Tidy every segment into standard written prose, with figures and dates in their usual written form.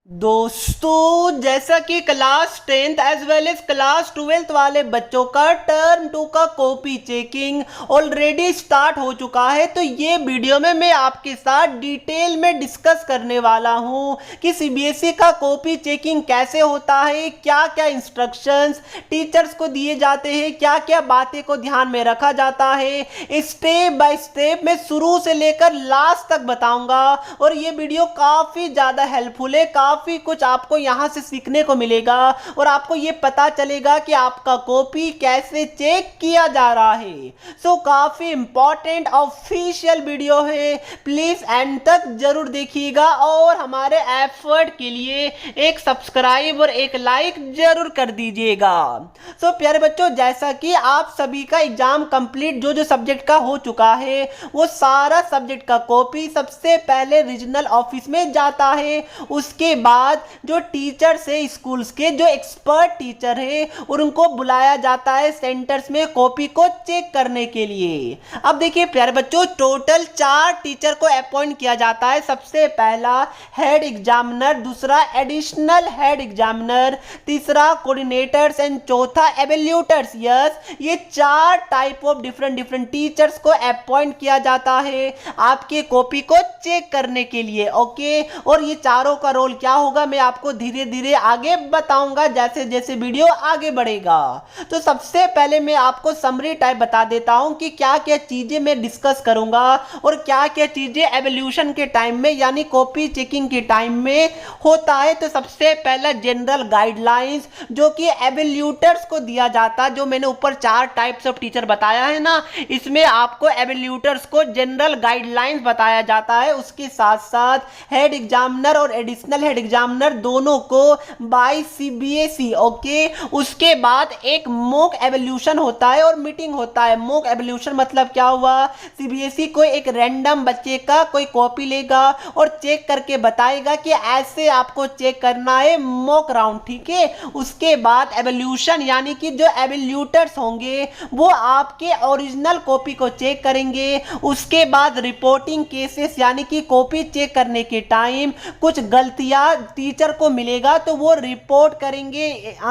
दोस्तों, जैसा कि class 10th as well as class 12th वाले बच्चों का टर्म 2 का कॉपी चेकिंग ऑलरेडी स्टार्ट हो चुका है। तो ये वीडियो में मैं आपके साथ डिटेल में डिस्कस करने वाला हूँ कि सीबीएसई का कॉपी चेकिंग कैसे होता है, क्या क्या इंस्ट्रक्शंस टीचर्स को दिए जाते हैं, क्या क्या बातें को ध्यान में रखा जाता है। स्टेप बाय स्टेप मैं शुरू से लेकर लास्ट तक बताऊंगा और ये वीडियो काफ़ी ज़्यादा हेल्पफुल है। काफी कुछ आपको यहां से सीखने को मिलेगा और आपको ये पता चलेगा कि आपका कॉपी कैसे चेक किया जा रहा है। सो काफी इंपॉर्टेंट ऑफिशियल वीडियो है, प्लीज एंड तक जरूर देखिएगा और हमारे एफर्ट के लिए एक सब्सक्राइब और एक लाइक जरूर कर दीजिएगा। सो प्यारे बच्चों, जैसा कि आप सभी का एग्जाम कंप्लीट जो जो सब्जेक्ट का हो चुका है वो सारा सब्जेक्ट का कॉपी सबसे पहले रीजनल ऑफिस में जाता है। उसके बाद जो टीचर्स है स्कूल्स के, जो एक्सपर्ट टीचर है उनको बुलाया जाता है सेंटर्स में कॉपी को चेक करने के लिए। अब देखिए प्यारे बच्चों, टोटल 4 टीचर को अपॉइंट किया जाता है। सबसे पहला हेड एग्जामिनर, दूसरा एडिशनल हेड एग्जामिनर, तीसरा कोऑर्डिनेटर्स एंड चौथा एवेल्यूटर्स। यस, ये 4 टाइप ऑफ डिफरेंट टीचर्स को अपॉइंट किया जाता है आपके कॉपी को चेक करने के लिए। ओके, और ये चारों का रोल क्या होगा मैं आपको धीरे धीरे आगे बताऊंगा जैसे जैसे वीडियो आगे बढ़ेगा। तो सबसे पहले मैं आपको समरी टाइप बता देता हूं कि क्या क्या चीजें मैं डिस्कस करूंगा और क्या क्या चीजें एवोल्यूशन के टाइम में यानी कॉपी चेकिंग के टाइम में होता है। तो सबसे पहला जनरल गाइडलाइंस जो कि एवोल्यूटर्स को दिया जाता है, जो मैंने ऊपर 4 टाइप्स ऑफ टीचर बताया है ना, इसमें आपको एवोल्यूटर्स को जनरल गाइडलाइंस बताया जाता है। उसके साथ साथ हेड एग्जामिनर और एडिशनल हेड एग्जामिनर दोनों को बाय सीबीएसई। ओके, उसके बाद एक मॉक एवोल्यूशन होता है और मीटिंग होता है। मॉक एवोल्यूशन मतलब क्या हुआ, सीबीएसई कोई एक रैंडम बच्चे का कोई कॉपी लेगा और चेक करके बताएगा कि ऐसे आपको चेक करना है, मॉक राउंड। ठीक है, उसके बाद एवोल्यूशन यानी कि जो एवोल्यूटर्स होंगे वो आपके ओरिजिनल कॉपी को चेक करेंगे। उसके बाद रिपोर्टिंग केसेस यानी कि कॉपी चेक करने के टाइम कुछ गलतियां टीचर को मिलेगा तो वो रिपोर्ट करेंगे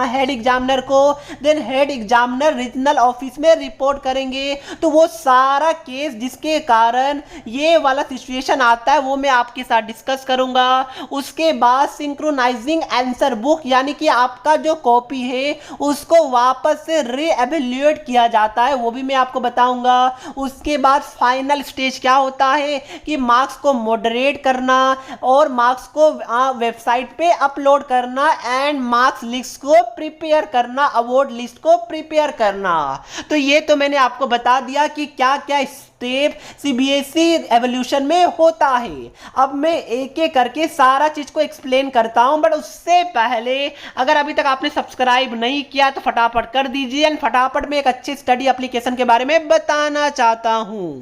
हेड एग्जामिनर को। Then head examiner regional office में रिपोर्ट करेंगे। तो वो सारा केस जिसके कारण ये वाला सिचुएशन आता है वो मैं आपके साथ डिस्कस करूंगा। उसके बाद सिंक्रोनाइजिंग आंसर बुक यानी कि आपका जो कॉपी है उसको वापस से रीएवैल्यूएट किया जाता है, वो भी मैं आपको बताऊंगा। उसके बाद फाइनल स्टेज क्या होता है कि मार्क्स को मॉडरेट करना और मार्क्स को वेबसाइट पे अपलोड करना एंड मार्क्स लिस्ट को प्रिपेयर करना, अवार्ड लिस्ट को प्रिपेयर करना। तो ये तो मैंने आपको बता दिया कि क्या क्या स्टेप सीबीएसई एवोल्यूशन में होता है। अब मैं एक एक करके सारा चीज को एक्सप्लेन करता हूं, बट उससे पहले अगर अभी तक आपने सब्सक्राइब नहीं किया तो फटाफट कर दीजिए एंड फटाफट मैं एक अच्छे स्टडी एप्लीकेशन के बारे में बताना चाहता हूं।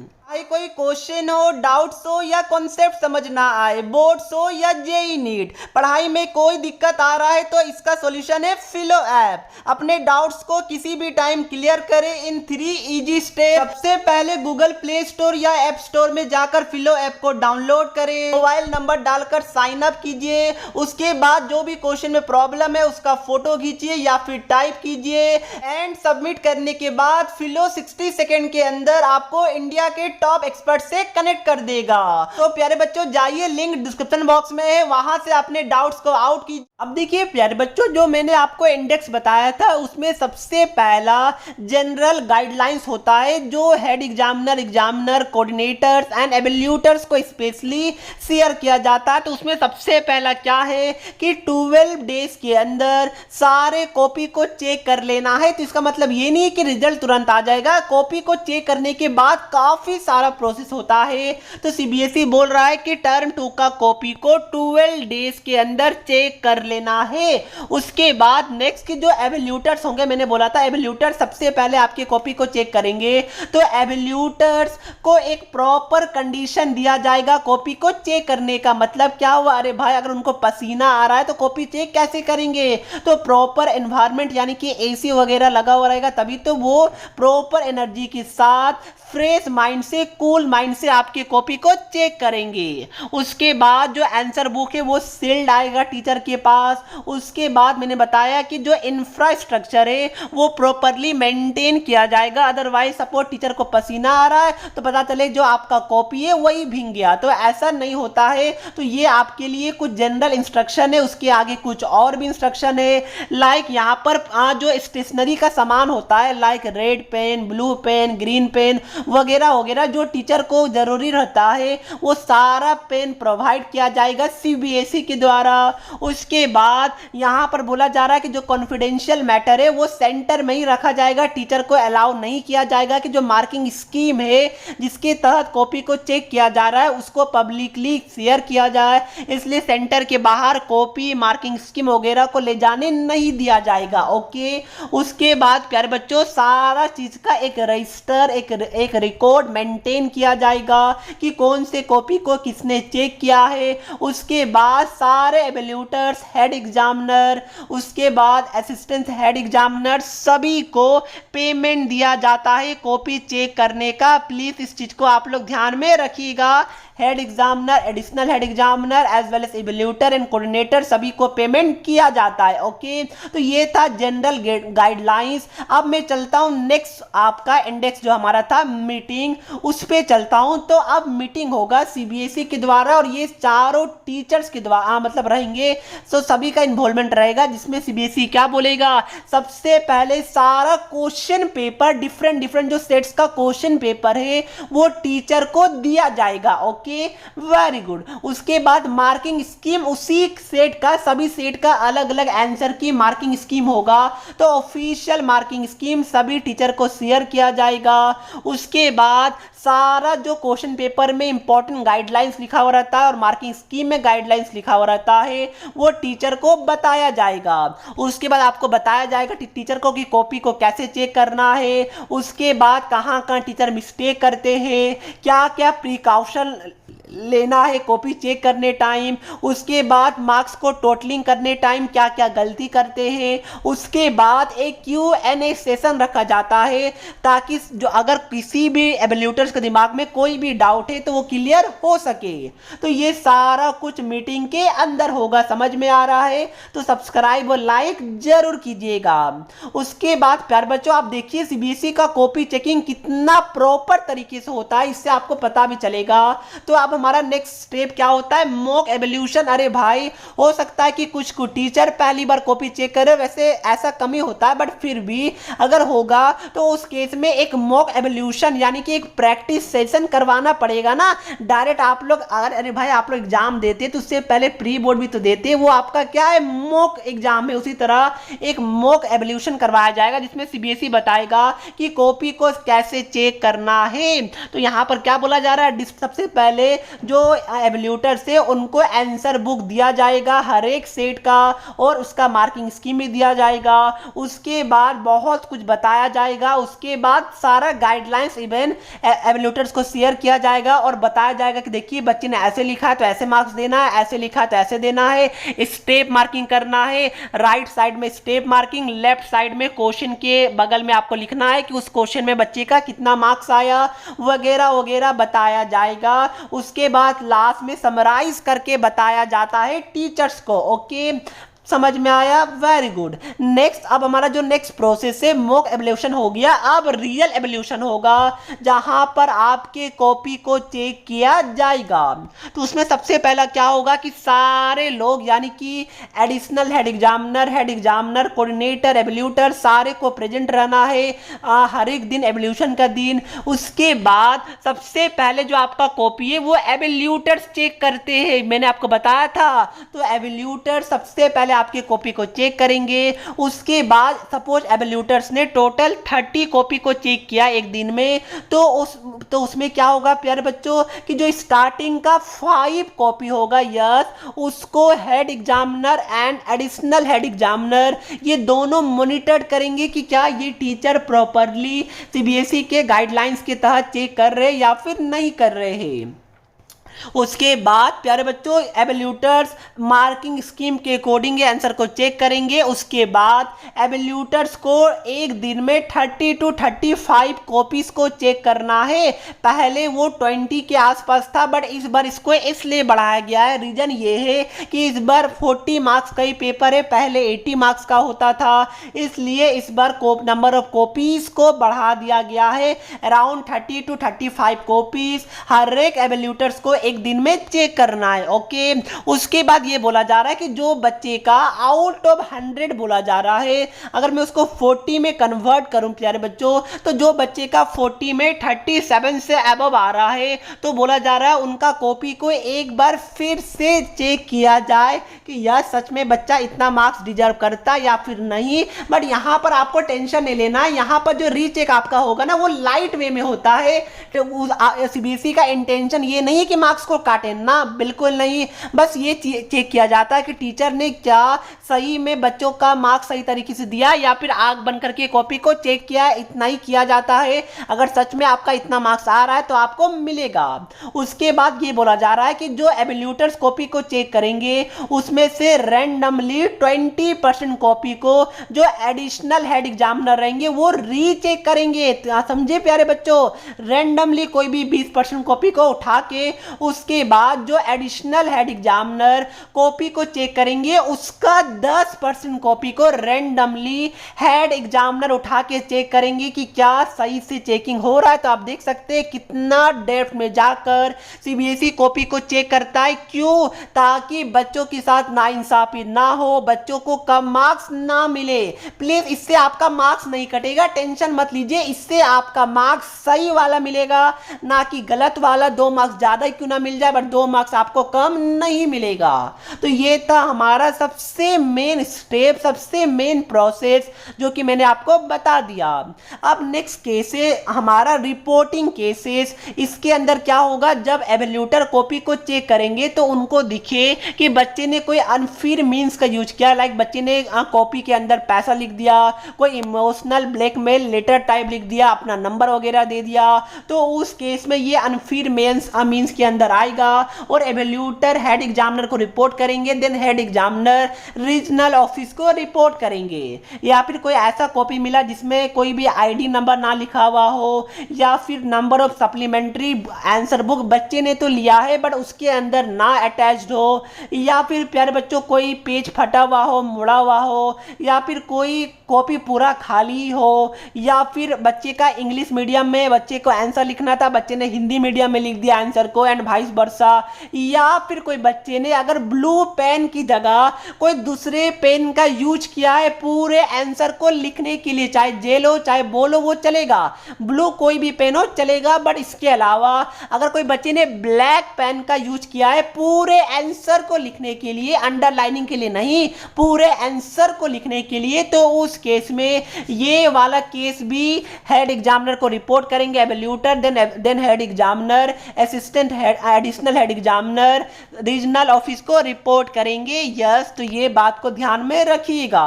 कोई क्वेश्चन हो, डाउट्स हो या कॉन्सेप्ट समझ ना आए, बोर्ड्स हो या जेई नीट, पढ़ाई में कोई दिक्कत आ रहा है तो इसका सॉल्यूशन है फिलो ऐप। अपने डाउट्स को किसी भी टाइम क्लियर करें इन 3 इजी स्टेप। सबसे पहले गूगल प्ले स्टोर या ऐप स्टोर में जाकर फिलो ऐप को डाउनलोड करें, मोबाइल नंबर डालकर साइन अप कीजिए। उसके बाद जो भी क्वेश्चन में प्रॉब्लम है उसका फोटो खींचिए या फिर टाइप कीजिए एंड सबमिट करने के बाद फिलो 60 सेकेंड के अंदर आपको इंडिया के टॉप एक्सपर्ट से कनेक्ट कर देगा। तो प्यारे बच्चों जाइए, लिंक डिस्क्रिप्शन बॉक्स में है, वहां से अपने डाउट्स को आउट कीजिए। अब देखिए प्यारे बच्चों, जो मैंने आपको इंडेक्स बताया था उसमें सबसे पहला जनरल गाइडलाइंस होता है जो हेड एग्जामिनर कोऑर्डिनेटर्स एंड एवोल्यूटर्स को स्पेशली शेयर किया जाता है। तो उसमें सबसे पहला क्या है कि 12 डेज के अंदर सारे कॉपी को चेक कर लेना है। तो इसका मतलब ये नहीं कि रिजल्ट तुरंत आ जाएगा, कॉपी को चेक करने के बाद काफी सारा प्रोसेस होता है। तो सीबीएसई बोल रहा है कि टर्म 2 का कॉपी को 12 डेज के अंदर चेक कर लेना है। उसके बाद नेक्स्ट की जो एवोल्यूटर्स होंगे, मैंने बोला था एवोल्यूटर सबसे पहले आपकी कॉपी को चेक करेंगे। तो एवोल्यूटर टीचर्स को एक प्रॉपर कंडीशन दिया जाएगा कॉपी को चेक करने का। मतलब क्या हुआ, अरे भाई अगर उनको पसीना आ रहा है तो कॉपी चेक कैसे करेंगे? तो प्रॉपर एनवायरनमेंट यानी कि एसी वगैरह लगा हुआ रहेगा, तभी तो वो प्रॉपर एनर्जी के साथ फ्रेश माइंड से, कूल माइंड से आपकी कॉपी को चेक करेंगे। उसके बाद जो आंसर बुक है वो सील्ड आएगा टीचर के पास। उसके बाद मैंने बताया कि जो इंफ्रास्ट्रक्चर है वो प्रॉपरली मेंटेन किया जाएगा। अदरवाइज सपोज टीचर को पसीना आ रहा है तो पता चले जो आपका कॉपी है वही भीग गया, तो ऐसा नहीं होता है। तो ये आपके लिए कुछ जनरल इंस्ट्रक्शन है, उसके आगे कुछ और भी इंस्ट्रक्शन है। लाइक यहाँ पर जो स्टेशनरी का सामान होता है, like red pen, blue pen, green pen वगैरह वगैरह, जो टीचर को जरूरी रहता है वो सारा पेन प्रोवाइड किया जाएगा सीबीएसई के द्वारा। उसके बाद यहाँ पर बोला जा रहा है कि जो कॉन्फिडेंशियल मैटर है वो सेंटर में ही रखा जाएगा। टीचर को अलाउ नहीं किया जाएगा कि जो मार्किंग स्कीम है जिसके तहत कॉपी को चेक किया जा रहा है उसको पब्लिकली शेयर किया जाए, इसलिए सेंटर के बाहर कॉपी, मार्किंग स्कीम वगैरह को ले जाने नहीं दिया जाएगा। ओके, उसके बाद प्यारे बच्चों सारा चीज का एक रजिस्टर, एक रिकॉर्ड मेंटेन किया जाएगा कि कौन से कॉपी को किसने चेक किया है। उसके बाद सारे एवेल्यूटर्स, हेड एग्जामिनर, उसके बाद असिस्टेंट हेड एग्जामिनर सभी को पेमेंट दिया जाता है कॉपी चेक करने का। प्लीज इस चीज को आप लोग ध्यान में रखिएगा। Head examiner, additional head examiner as well as evaluator and coordinator सभी को पेमेंट किया जाता है। ओके, तो ये था जनरल गाइडलाइंस। अब मैं चलता हूं नेक्स्ट, आपका इंडेक्स जो हमारा था मीटिंग, उस पे चलता हूं। तो अब मीटिंग होगा सीबीएसई के द्वारा और ये चारों टीचर्स के द्वारा मतलब रहेंगे, तो सभी का इन्वॉल्वमेंट रहेगा, जिसमें सीबीएसई क्या बोलेगा, सबसे पहले सारा क्वेश्चन पेपर, डिफरेंट जो सेट्स का क्वेश्चन पेपर है वो टीचर को दिया जाएगा। Okay, very good. उसके बाद मार्किंग स्कीम, उसी सेट का, सभी सेट का अलग अलग आंसर की मार्किंग स्कीम होगा, तो ऑफिशियल मार्किंग स्कीम सभी टीचर को शेयर किया जाएगा। उसके बाद सारा जो क्वेश्चन पेपर में इंपॉर्टेंट गाइडलाइंस लिखा हुआ रहता है और मार्किंग स्कीम में गाइडलाइंस लिखा हुआ रहता है वो टीचर को बताया जाएगा। उसके बाद आपको बताया जाएगा टीचर को कि कॉपी को कैसे चेक करना है। उसके बाद कहाँ कहाँ टीचर मिस्टेक करते हैं, क्या क्या प्रिकॉशन लेना है कॉपी चेक करने टाइम। उसके बाद मार्क्स को टोटलिंग करने टाइम क्या क्या गलती करते हैं। उसके बाद एक Q&A सेशन रखा जाता है ताकि जो अगर किसी भी एवेल्यूटर्स के दिमाग में कोई भी डाउट है तो वो क्लियर हो सके। तो ये सारा कुछ मीटिंग के अंदर होगा, समझ में आ रहा है? तो सब्सक्राइब और लाइक जरूर कीजिएगा। उसके बाद प्यारे बच्चों आप देखिए सीबीएसई का कॉपी चेकिंग कितना प्रॉपर तरीके से होता है, इससे आपको पता भी चलेगा। तो अब हमारा नेक्स्ट स्टेप क्या होता है, मॉक एवोल्यूशन। अरे भाई हो सकता है कि कुछ टीचर पहली बार कॉपी चेक करे, वैसे ऐसा कम ही होता है, बट फिर भी अगर होगा तो उस केस में एक मॉक एवोल्यूशन यानी कि एक प्रैक्टिस सेशन करवाना पड़ेगा ना। डायरेक्ट आप लोग अरे भाई आप लोग एग्जाम देते तो उससे पहले प्री बोर्ड भी तो देते, वो आपका क्या है मॉक एग्जाम है। उसी तरह एक मॉक एवोल्यूशन करवाया जाएगा जिसमें सीबीएसई बताएगा कि कॉपी को कैसे चेक करना है। तो यहां पर क्या बोला जा रहा है, सबसे पहले जो एवेल्यूटर से उनको आंसर बुक दिया जाएगा हर एक सेट का और उसका मार्किंग स्कीम भी दिया जाएगा। उसके बाद बहुत कुछ बताया जाएगा। उसके बाद सारा गाइडलाइंस इवन एवेल्यूटर्स को शेयर किया जाएगा और बताया जाएगा कि देखिए बच्चे ने ऐसे लिखा है तो ऐसे मार्क्स देना है, ऐसे लिखा है तो ऐसे देना है, स्टेप मार्किंग करना है, राइट साइड में स्टेप मार्किंग, लेफ्ट साइड में क्वेश्चन के बगल में आपको लिखना है कि उस क्वेश्चन में बच्चे का कितना मार्क्स आया वगैरह वगैरह बताया जाएगा। उसके बाद लास्ट में समराइज करके बताया जाता है टीचर्स को। ओके, समझ में आया? Very good. नेक्स्ट, अब हमारा जो नेक्स्ट प्रोसेस है मॉक एवोल्यूशन हो गया, अब रियल एवोल्यूशन होगा जहां पर आपके कॉपी को चेक किया जाएगा। तो उसमें सबसे पहला क्या होगा कि सारे लोग यानी कि एडिशनल हेड एग्जामिनर, कोऑर्डिनेटर, एवोल्यूटर सारे को प्रेजेंट रहना है हर एक दिन एवोल्यूशन का दिन। उसके बाद सबसे पहले जो आपका कॉपी है वो एवोल्यूटर्स चेक करते हैं, मैंने आपको बताया था। तो एवोल्यूटर सबसे पहले आपकी कॉपी को चेक करेंगे। उसके बाद सपोज एवल्यूटर्स ने टोटल 30 कॉपी को चेक किया एक दिन में, तो उसमें क्या होगा प्यारे बच्चों कि जो स्टार्टिंग का 5 कॉपी होगा, यस, उसको head examiner and additional head examiner ये दोनों मॉनिटर करेंगे कि क्या ये टीचर प्रॉपरली सीबीएसई के गाइडलाइंस के तहत चेक कर रहे या फिर नहीं कर रहे हैं। उसके बाद प्यारे बच्चों एवल्यूटर्स मार्किंग स्कीम के अकॉर्डिंग आंसर को चेक करेंगे। उसके बाद एवल्यूटर्स को एक दिन में 30 to 35 कॉपीज को चेक करना है। पहले वो 20 के आसपास था, बट इस बार इसको इसलिए बढ़ाया गया है, रीजन ये है कि इस बार 40 मार्क्स का ही पेपर है, पहले 80 मार्क्स का होता था, इसलिए इस बार नंबर ऑफ कॉपीज को बढ़ा दिया गया है। अराउंड 30 to 35 कॉपीज हर एक एवल्यूटर्स को एक दिन में चेक करना है। ओके, उसके बाद ये बोला जा रहा है कि जो बच्चे का आउट ऑफ 100 बोला जा रहा है, अगर मैं उसको 40 में कन्वर्ट करूं प्यारे बच्चों, तो जो बच्चे का 40 में 37 से अबव आ रहा है, तो बोला जा रहा है उनका कॉपी को एक बार फिर से चेक किया जाए कि यह सच में बच्चा इतना मार्क्स डिजर्व करता या फिर नहीं। बट यहां पर आपको टेंशन नहीं लेना है, यहां पर जो रीचेक आपका होगा ना वो लाइट वे में होता है। तो सीबीएसई का इंटेंशन ये नहीं है कि मार्क्स को काटे ना, बिल्कुल नहीं, बस ये चेक किया जाता है कि टीचर ने क्या सही में बच्चों का मार्क्स सही तरीके से दिया या फिर आग बंद करके कॉपी को चेक किया, इतना ही किया जाता है। अगर सच में आपका इतना मार्क्स आ रहा है तो आपको मिलेगा। उसके बाद ये बोला जा रहा है कि जो एवल्यूटर्स कॉपी को चेक करेंगे उसमें से रैंडमली 20% कॉपी को जो एडिशनल हेड एग्जामिनर रहेंगे वो रीचेक करेंगे। समझे प्यारे बच्चों, रैंडमली कोई भी 20% कॉपी को उठा के उसके बाद जो एडिशनल हेड एग्जामिनर कॉपी को चेक करेंगे उसका 10% कॉपी को रैंडमली हेड एग्जामिनर उठा के चेक करेंगे कि क्या सही से चेकिंग हो रहा है। तो आप देख सकते हैं कितना डेप्थ में जाकर सीबीएसई कॉपी को चेक करता है। क्यों? ताकि बच्चों के साथ नाइंसाफी ना हो, बच्चों को कम मार्क्स ना मिले। प्लीज इससे आपका मार्क्स नहीं कटेगा, टेंशन मत लीजिए, इससे आपका मार्क्स सही वाला मिलेगा, ना कि गलत वाला। 2 मार्क्स ज्यादा क्यों ना मिल जाए बट 2 मार्क्स आपको कम नहीं मिलेगा। तो ये था हमारा सबसे मेन स्टेप, सबसे मेन प्रोसेस जो कि मैंने आपको बता दिया। अब नेक्स्ट केस है हमारा रिपोर्टिंग केसेस। इसके अंदर क्या होगा, जब एवल्यूटर कॉपी को चेक करेंगे तो उनको दिखे कि बच्चे ने कोई अनफेयर मींस का यूज किया, लाइक बच्चे ने कॉपी के अंदर पैसा लिख दिया, कोई इमोशनल ब्लैकमेल लेटर टाइप लिख दिया, अपना नंबर वगैरह दे दिया, तो उस केस में ये अनफेयर मींस के अंदर आएगा और एवल्यूटर हेड एग्जामिनर को रिपोर्ट करेंगे। Then head examiner regional office को रिपोर्ट करेंगे। या फिर कोई ऐसा कॉपी मिला जिसमें कोई भी आईडी नंबर ना लिखा हुआ हो, या फिर number of supplementary answer book बच्चे ने तो लिया है बट उसके अंदर ना अटैच्ड हो, या फिर प्यारे बच्चों कोई पेज फटा हुआ हो, मुड़ा हुआ हो, या फिर कोई कॉपी पूरा खाली हो, या फिर बच्चे का इंग्लिश मीडियम में बच्चे को आंसर लिखना था, बच्चे ने हिंदी मीडियम में लिख दिया आंसर को एंड वाइस वर्सा, या फिर कोई बच्चे ने अगर ब्लू पेन की जगह कोई दूसरे पेन का यूज किया है पूरे आंसर को लिखने के लिए, चाहे जेल हो चाहे बोलो वो चलेगा, ब्लू कोई भी पेन हो चलेगा। बट इसके अलावा अगर कोई बच्चे ने ब्लैक पेन का यूज किया है पूरे आंसर को लिखने के लिए, अंडरलाइनिंग के लिए नहीं, पूरे आंसर को लिखने के लिए, तो उस केस में ये वाला केस भी हेड एग्जामिनर को रिपोर्ट करेंगे evaluator, then head examiner, assistant head, additional head examiner regional office को रिपोर्ट करेंगे। यस, तो ये बात को ध्यान में रखिएगा।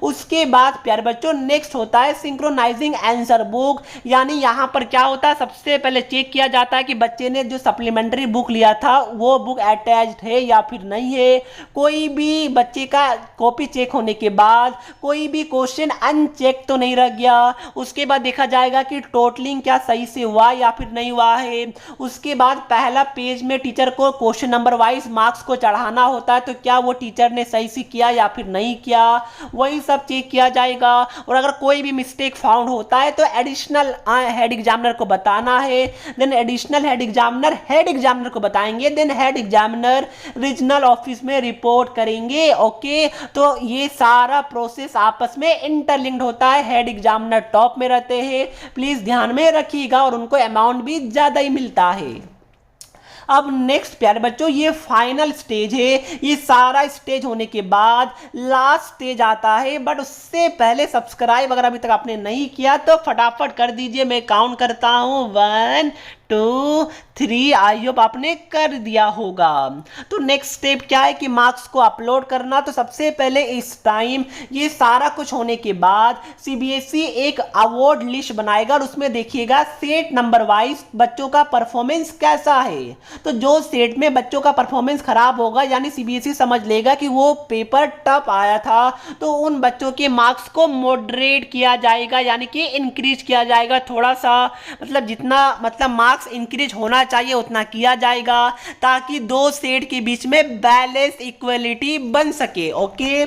उसके बाद प्यारे बच्चों नेक्स्ट होता है सिंक्रोनाइजिंग आंसर बुक। यानी यहां पर क्या होता है, सबसे पहले चेक किया जाता है कि बच्चे ने जो सप्लीमेंट्री बुक लिया था वो बुक अटैच्ड है या फिर नहीं है। कोई भी बच्चे का कॉपी चेक होने के बाद कोई भी क्वेश्चन अनचेक तो नहीं रह गया। उसके बाद देखा जाएगा कि टोटलिंग क्या सही से हुआ या फिर नहीं हुआ है। उसके बाद पहला पेज में टीचर को क्वेश्चन नंबर वाइज मार्क्स को चढ़ाना होता है, तो क्या वो टीचर ने सही से किया या फिर नहीं किया, वही सब चेक किया जाएगा। और अगर कोई भी मिस्टेक फाउंड होता है तो एडिशनल हेड एग्जामिनर को बताना है, देन एडिशनल हेड एग्जामिनर को बताएंगे, then head examiner regional office में रिपोर्ट करेंगे। ओके, तो ये सारा प्रोसेस आपस में इंटरलिंक्ड होता है। हेड एग्जामिनर टॉप में रहते हैं, प्लीज ध्यान में रखिएगा, और उनको अमाउंट भी ज्यादा ही मिलता है। अब नेक्स्ट प्यारे बच्चों ये फाइनल स्टेज है। ये सारा स्टेज होने के बाद लास्ट स्टेज आता है, बट उससे पहले सब्सक्राइब अगर अभी तक आपने नहीं किया तो फटाफट कर दीजिए। मैं काउंट करता हूं 1 2 3। आई होप आपने कर दिया होगा। तो नेक्स्ट स्टेप क्या है कि मार्क्स को अपलोड करना। तो सबसे पहले इस टाइम ये सारा कुछ होने के बाद सीबीएसई एक अवार्ड लिस्ट बनाएगा और उसमें देखिएगा सेट नंबर वाइज बच्चों का परफॉर्मेंस कैसा है। तो जो सेट में बच्चों का परफॉर्मेंस खराब होगा यानी सीबीएसई समझ लेगा कि वो पेपर टफ आया था, तो उन बच्चों के मार्क्स को मॉडरेट किया जाएगा यानी कि इंक्रीज किया जाएगा थोड़ा सा। मतलब जितना मतलब मार्क्स इंक्रीज होना चाहिए उतना किया जाएगा ताकि दो सेट के बीच में बैलेंस इक्वलिटी बन सके। ओके,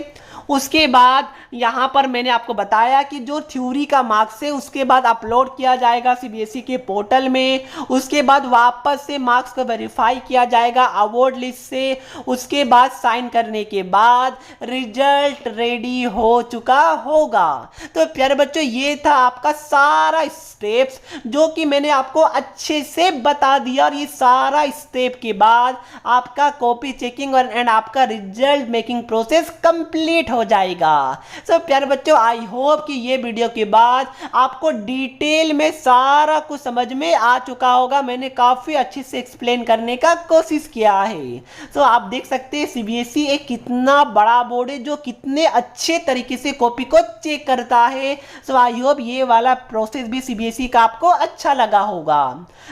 उसके बाद यहाँ पर मैंने आपको बताया कि जो थ्योरी का मार्क्स है उसके बाद अपलोड किया जाएगा सीबीएसई के पोर्टल में। उसके बाद वापस से मार्क्स को वेरीफाई किया जाएगा अवार्ड लिस्ट से। उसके बाद साइन करने के बाद रिजल्ट रेडी हो चुका होगा। तो प्यारे बच्चों ये था आपका सारा स्टेप्स जो कि मैंने आपको अच्छे से बता दिया, और ये सारा स्टेप के बाद आपका कॉपी चेकिंग और एंड आपका रिजल्ट मेकिंग प्रोसेस कंप्लीट हो जाएगा। सो प्यारे बच्चों आई होप कि ये वीडियो के बाद आपको डिटेल में सारा कुछ समझ में आ चुका होगा। मैंने काफी अच्छे से एक्सप्लेन करने का कोशिश किया है। सो आप देख सकते हैं सीबीएसई एक कितना बड़ा बोर्ड है जो कितने अच्छे तरीके से कॉपी को चेक करता है। सो आई होप ये वाला प्रोसेस भी सीबीएसई का आपको अच्छा लगा होगा।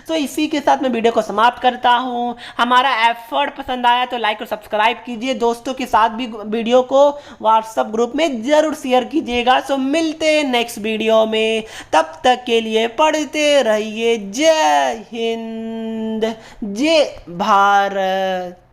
सो इसी के साथ मैं वीडियो को समाप्त करता हूं। हमारा एफर्ट पसंद आया तो लाइक और सब्सक्राइब कीजिए, दोस्तों के साथ भी वीडियो को व्हाट्सएप ग्रुप में जरूर शेयर कीजिएगा। सो मिलते हैं नेक्स्ट वीडियो में, तब तक के लिए पढ़ते रहिए। जय हिंद, जय भारत।